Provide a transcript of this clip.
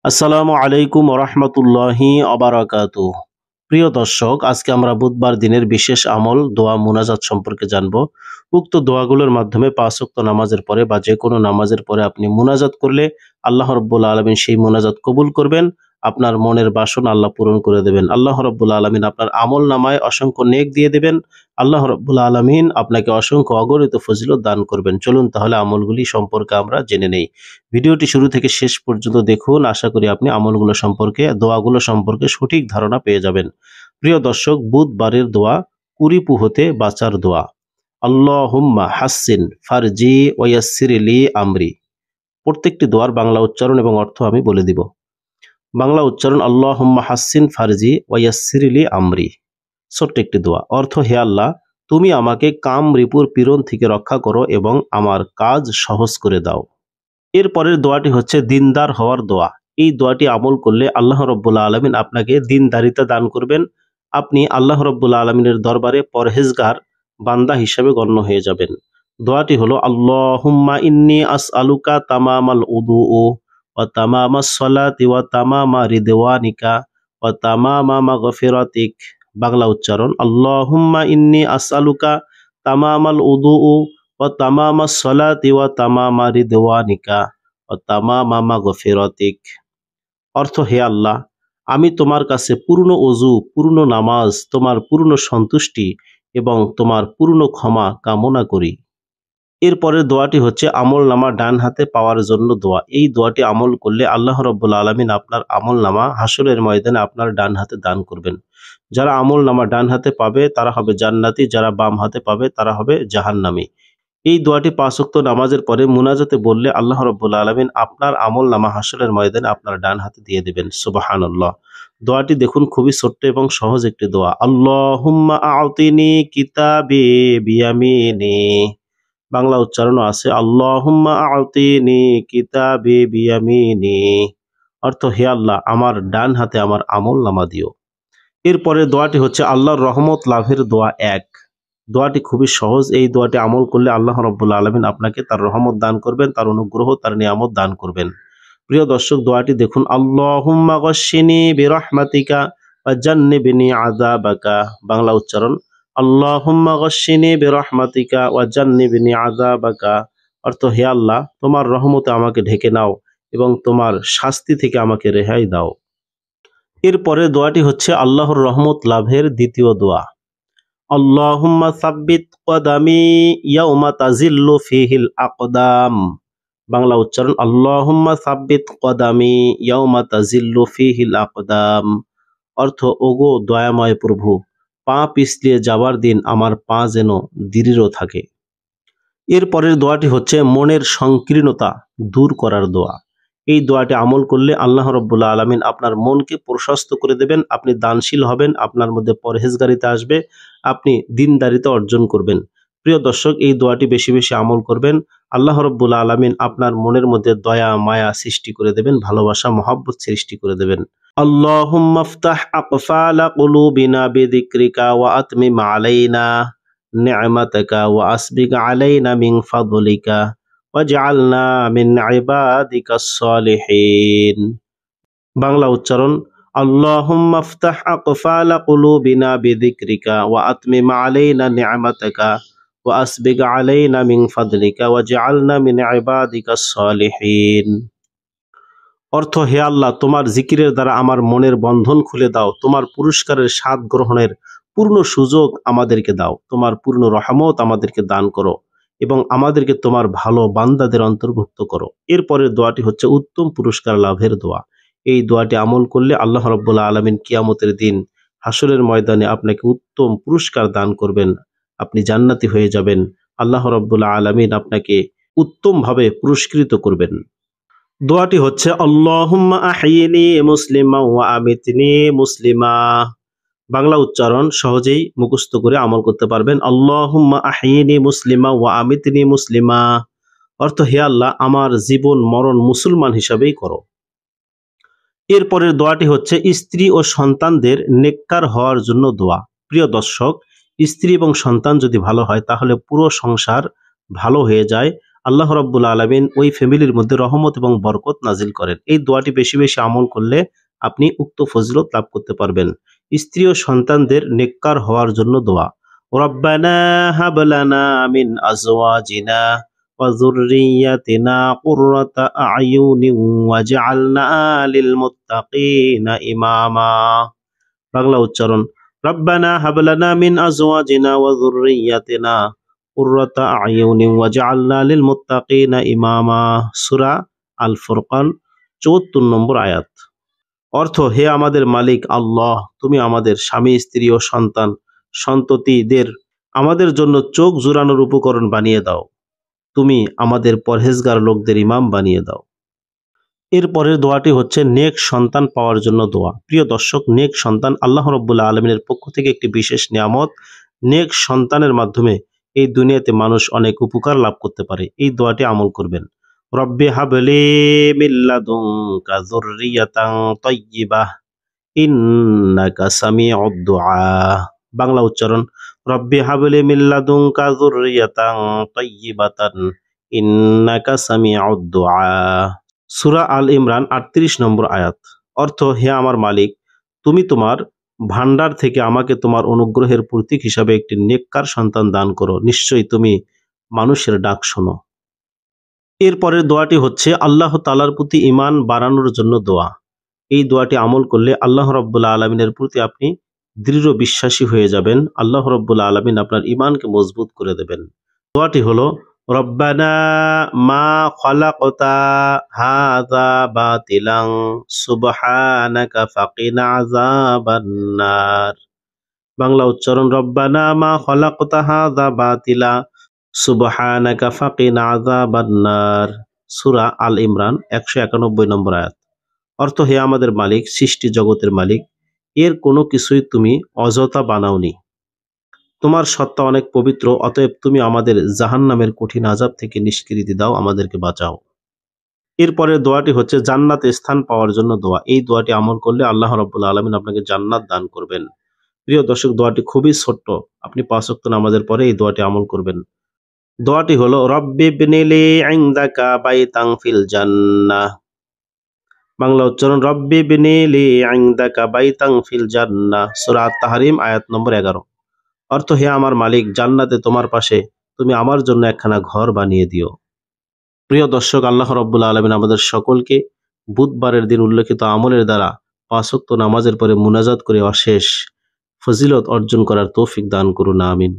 আসসালামু আলাইকুম ওরহমতুল্লাহি অবারাকাতু। প্রিয় দর্শক, আজকে আমরা বুধবার দিনের বিশেষ আমল দোয়া মুনাজাত সম্পর্কে জানব। উক্ত দোয়াগুলোর মাধ্যমে ৫ ওয়াক্ত নামাজের পরে বা যে কোনো নামাজের পরে আপনি মুনাজাত করলে আল্লাহ রব্বুল আলমিন সেই মুনাজাত কবুল করবেন। আপনার মনের বাসনা আল্লাহ পূরণ করে দেবেন। আল্লাহ রব্বুল আলমিন আপনার আমল নামায় অসংখ্য নেক দিয়ে দেবেন। আল্লাহ রব্বুল আলমিন আপনাকে অসংখ্য অগণিত ফজিলত দান করবেন। চলুন তাহলে আমলগুলি সম্পর্কে আমরা জেনে নেই। ভিডিওটি শুরু থেকে শেষ পর্যন্ত দেখুন। আশা করি আপনি আমলগুলো সম্পর্কে, দোয়াগুলো সম্পর্কে সঠিক ধারণা পেয়ে যাবেন। প্রিয় দর্শক, বুধবারের দোয়া, কুরিপু হতে বাঁচার দোয়া। আল্লাহুম্মা হাসসিন ফারজি ওয়ায়াসসিরলি আমরি। প্রত্যেকটি দোয়ার বাংলা উচ্চারণ এবং অর্থ আমি বলে দিব। বাংলা উচ্চারণ: আল্লাহুম্মা হাসসিন ফারজি ওয়ায়াসসিরলি আমরি। ছোট্ট একটি দোয়া। অর্থ: হে আল্লাহ, তুমি আমাকে কাম রিপুর পীড়ন থেকে রক্ষা করো এবং আমার কাজ সহজ করে দাও। এর পরের দোয়াটি হচ্ছে দিনদার হওয়ার দোয়া। এই দোয়াটি আমল করলে আল্লাহ রব্বুল আলমিন আপনাকে দিনদারিতা দান করবেন। আপনি আল্লাহ রব্বুল আলমিনের দরবারে পরহেজগার বান্দা হিসাবে গণ্য হয়ে যাবেন। দোয়াটি হলো: আল্লাহুম্মা ইন্নী আসআলুকা তামামাল উদুউ ওয়া তামামাস সলাতি ওয়া তামামা রিদওয়ানিকা ওয়া তামামা মাগফিরাতিক। বাংলা উচ্চারণ: আল্লাহুম্মা ইন্নী আসআলুকা তামামাল উদুউ ওয়া তামামাস সলাতি ওয়া তামামা রিদওয়ানিকা ওয়া তামামা মাগফিরাতিক। অর্থ: হে আল্লাহ, আমি তোমার কাছে পূর্ণ ওযু, পূর্ণ নামাজ, তোমার পূর্ণ সন্তুষ্টি এবং তোমার পূর্ণ ক্ষমা কামনা করি। এরপরের দোয়াটি হচ্ছে আমলনামা ডান হাতে পাওয়ার জন্য দোয়া। এই দোয়াটি আমল করলে আল্লাহ রব্বুল আলমিন আপনার আমলনামা হাসরের ময়দানে আপনার ডান হাতে দান করবেন। যারা আমলনামা ডান হাতে পাবে তারা হবে জান্নাতি, যারা বাম হাতে পাবে তারা হবে জাহান্নামী। এই দোয়াটি ৫ ওয়াক্ত নামাজের পরে মুনাজাতে বললে আল্লাহ রব্বুল আলমিন আপনার আমলনামা হাসরের ময়দানে আপনার ডান হাতে দিয়ে দেবেন। সুবহানাল্লাহ। দোয়াটি দেখুন, খুবই ছোট্ট এবং সহজ একটি দোয়া। আল্লাহুম্মা আ'তিনি কিতাবি বিয়ামিনি। বাংলা উচ্চারণও আছে: আল্লাহুম্মা আ'তিনি কিতাবি বিয়ামিনি। অর্থ: হে আল্লাহ, আমার ডান হাতে আমার আমলনামা দিও। এরপরে দোয়াটি হচ্ছে আল্লাহর রহমত লাভের দোয়া ১। দোয়াটি খুবই সহজ। এই দোয়াটি আমল করলে আল্লাহ রাব্বুল আলামিন আপনাকে তার রহমত দান করবেন, তার অনুগ্রহ, তার নিয়ামত দান করবেন। প্রিয় দর্শক, দোয়াটি দেখুন: আল্লাহুম্মা গশ্শিনি বিরহমাতিকা ওয়া জান্নিবনি আযাবাকা। বাংলা উচ্চারণ: আল্লাহুম্মা গশ্শিনি বিরহমাতিকা ওয়া জান্নিবনি আযাবাকা। অর্থ: হে আল্লাহ, তোমার রহমতে আমাকে ঢেকে নাও এবং তোমার শাস্তি থেকে আমাকে রেহাই দাও। এরপরে দোয়াটি হচ্ছে আল্লাহর রহমত লাভের দ্বিতীয় দোয়া। আল্লাহুম্মা সাব্বিত কদামি ইয়াউমা তাজিল্লু ফিহিল আকদাম। বাংলা উচ্চারণ: আল্লাহুম্মা সাব্বিত কদামি ইয়াউমা তাজিল্লু ফিহিল আকদাম। অর্থ: ওগো দয়াময় প্রভু, পা পিছলিয়ে যাবার দিন আমার পা যেন দৃঢ় থাকে। এর পরের দোয়াটি হচ্ছে মনের সংকীর্ণতা দূর করার দোয়া। এই দোয়াটি আমল করলে আল্লাহ রব্বুল আলমিন আপনার মনকে প্রশস্ত করে দেবেন। আপনি দানশীল হবেন, আপনার মধ্যে পরহেজগারিতা আসবে, আপনি দিনদারিতা অর্জন করবেন। প্রিয় দর্শক, এই দোয়াটি বেশি বেশি আমল করবেন। আল্লাহ রব্বুল আলমিন আপনার মনের মধ্যে দয়া মায়া সৃষ্টি করে দেবেন, ভালোবাসা মহব্বত সৃষ্টি করে দেবেন। আল্লাহুম্মা ইফতাহ আকফালা কুলুবিনা বিযিকরিকা ওয়া আতমিম আলাইনা নি'মাতাকা ওয়া আসবিগ আলাইনা মিন ফাদলিকা ওয়াজআলনা মিন ইবাদিকাস সালিহিন। বাংলা উচ্চারণ: আল্লাহুম্মা ইফতাহ আকফালা কুলুবিনা বিযিকরিকা ওয়া আতমিম আলাইনা নি'মাতাকা ওয়া আসবিগ আলাইনা মিন ফাদলিকা ওয়াজআলনা মিন ইবাদিকাস সালিহিন। অর্থ: হে আল্লাহ, তোমার জিকিরের দ্বারা আমার মনের বন্ধন খুলে দাও, তোমার পুরস্কারের স্বাদ গ্রহণের পূর্ণ সুযোগ আমাদেরকে দাও, তোমার পূর্ণ রহমত আমাদেরকে দান করো এবং আমাদেরকে তোমার ভালো বান্দাদের অন্তর্ভুক্ত করো। এরপরের দোয়াটি হচ্ছে উত্তম পুরস্কার লাভের দোয়া। এই দোয়াটি আমল করলে আল্লাহ রাব্বুল আলামিন কিয়ামতের দিন হাসরের ময়দানে আপনাকে উত্তম পুরস্কার দান করবেন, আপনি জান্নাতি হয়ে যাবেন। আল্লাহ রাব্বুল আলামিন আপনাকে উত্তমভাবে পুরস্কৃত করবেন। দোয়াটি হচ্ছে আল্লাহুম্মা আহিয়িনি মুসলিমা ওয়া আমিতনি মুসলিমা। বাংলা উচ্চারণ সহজেই মুখস্থ করে আমল করতে পারবেন। আল্লাহুম্মা আহিয়িনি মুসলিমা ওয়া আমিতনি মুসলিমা। অর্থ: হে আল্লাহ, আমার জীবন মরণ মুসলমান হিসাবেই করো। এরপরের দোয়াটি হচ্ছে স্ত্রী ও সন্তানদের নেককার হওয়ার জন্য দোয়া। প্রিয় দর্শক, স্ত্রী এবং সন্তান যদি ভালো হয় তাহলে পুরো সংসার ভালো হয়ে যায়। আল্লাহ রাব্বুল আলামিন ওই ফ্যামিলির মধ্যে রহমত এবং বরকত নাজিল করেন। এই দোয়াটি বেশি বেশি আমল করলে আপনি উক্ত ফজিলত লাভ করতে পারবেন। স্ত্রী ও সন্তানদের নেককার হওয়ার জন্য দোয়া। রব্বানা হাব লানা মিন আজওয়াজিনা ওয়া যুররিয়্যাতিনা কুররাতা আ'য়ুনিন ওয়াজআলনা লিল মুত্তাকিনা ইমামা। বাংলা উচ্চারণ, রব্বানা হাব লানা মিন আজওয়াজিনা ওয়া যুররিয়্যাতিনা কুররাতা আ'য়ুনিন ওয়াজআলনা লিল মুত্তাকিনা ইমামা। সূরা আল ফুরকান ৭৪ নম্বর আয়াত। অর্থ, হে আমাদের মালিক আল্লাহ, তুমি আমাদের স্বামী, স্ত্রী ও সন্তান সন্ততিদের আমাদের জন্য চোখ জুড়ানোর উপকরণ বানিয়ে দাও। তুমি আমাদের পরহেজগার লোকদের ইমাম বানিয়ে দাও। এর পরের দোয়াটি হচ্ছে নেক সন্তান পাওয়ার জন্য দোয়া। প্রিয় দর্শক, নেক সন্তান আল্লাহ রাব্বুল আলামিনের পক্ষ থেকে একটি বিশেষ নিয়ামত। নেক সন্তানের মাধ্যমে এই দুনিয়াতে মানুষ অনেক উপকার লাভ করতে পারে। এই দোয়াটি আমল করবেন। রব্বি হাবলি মিন লাদুনকা যুররিয়াতান তাইয়্যিবাহ ইন্নাকা সামিউদ দুআ। বাংলা উচ্চারণ, রব্বি হাবলি মিন লাদুনকা যুররিয়াতান তাইয়্যিবাতান ইন্নাকা সামিউদ দুআ। সূরা আল ইমরান ৩৮ নম্বর আয়াত। অর্থ, হে আমার মালিক, তুমি তোমার ভান্ডার থেকে আমাকে তোমার অনুগ্রহের প্রতীক হিসাবে একটি নেককার সন্তান দান করো। নিশ্চয়ই তুমি মানুষের ডাক শোনো। এর পরের দোয়াটি হচ্ছে আল্লাহ তাআলার প্রতি ঈমান বাড়ানোর জন্য দোয়া। এই দোয়াটি আমল করলে আল্লাহ রাব্বুল আলামিনের প্রতি আপনি দৃঢ় বিশ্বাসী হয়ে যাবেন। আল্লাহ রাব্বুল আলামিন আপনার ঈমানকে মজবুত করে দেবেন। দোয়াটি হলো, রব্বানা মা খালাকতা হাযা বাতিলান সুবহানাকা ফাকিনা আযাবান নার। বাংলা উচ্চারণ, রব্বানা মা খালাকতা হাযা বাতিলা সুবহানাকা ফাকিনা আযাবান নার। সূরা আল ইমরান ১৯১ নম্বর আয়াত। অর্থ, হে আমাদের মালিক, সৃষ্টি জগতের মালিক, এর কোনো কিছুই তুমি অযথা বানাওনি। তোমার সত্তা অনেক পবিত্র, অতএব তুমি আমাদের জাহান্নামের কঠিন আযাব থেকে নিষ্কৃতি দাও, আমাদেরকে বাঁচাও। এরপরের দোয়াটি হচ্ছে জান্নাতে স্থান পাওয়ার জন্য দোয়া। এই দোয়াটি আমল করলে আল্লাহ রাব্বুল আলামিন আপনাকে জান্নাত দান করবেন। প্রিয় দর্শক, দোয়াটি খুবই ছোট্ট। আপনি ৫ ওয়াক্ত নামাজের পরে এই দোয়াটি আমল করবেন। দোয়াটি হলো, রব্বি ইবনিলি ইনদাকা বাইতান ফিল জান্নাহ। বাংলা উচ্চারণ, রব্বি ইবনিলি ইনদাকা বাইতান ফিল জান্নাহ। সূরা আত-তাহরিম আয়াত নম্বর ১১। অর্থ, হে আমার মালিক, জান্নাতে তোমার পাশে তুমি আমার জন্য একখানা ঘর বানিয়ে দিও। প্রিয় দর্শক, আল্লাহ রাব্বুল আলামিন আমাদের সকলকে বুধবারের দিন উল্লেখিত আমলের দ্বারা ৫ ওয়াক্ত নামাজের পরে মুনাজাত করে অশেষ ফজিলত অর্জন করার তৌফিক দান করুন। আমিন।